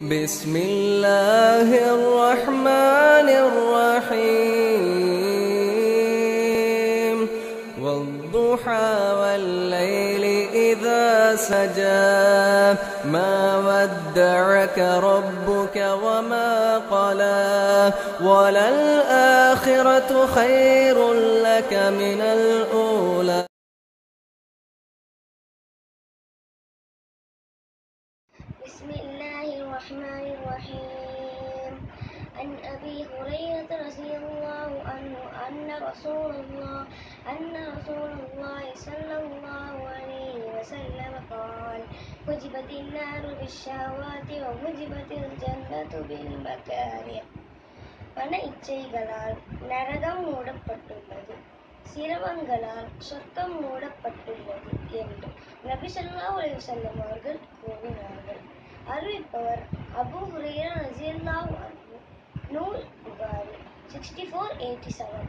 بسم الله الرحمن الرحيم والضحى والليل إذا سجى ما ودعك ربك وما قلى وللآخرة خير لك من الأولى. بسم الله الرحمن الرحيم. عن أبي هريرة رضي الله عنه أن رسول الله صلى الله عليه وسلم قال: حجبت النار بالشهوات وحجبت الجنة بالمكاره. பண இச்சைகளால் நரகம் மூடப்பட்டுள்ளது, சிரமங்களால் சொர்க்கம் மூடப்பட்டுள்ளது என்று நபி ஸல்லல்லாஹு அலைஹி வஸல்லம் அவர்கள் கூறினார்கள். அறிவிப்பவர் அபூ ஹுரைரா ரலியல்லாஹு அன்ஹு. நூல் புகாரி 6487.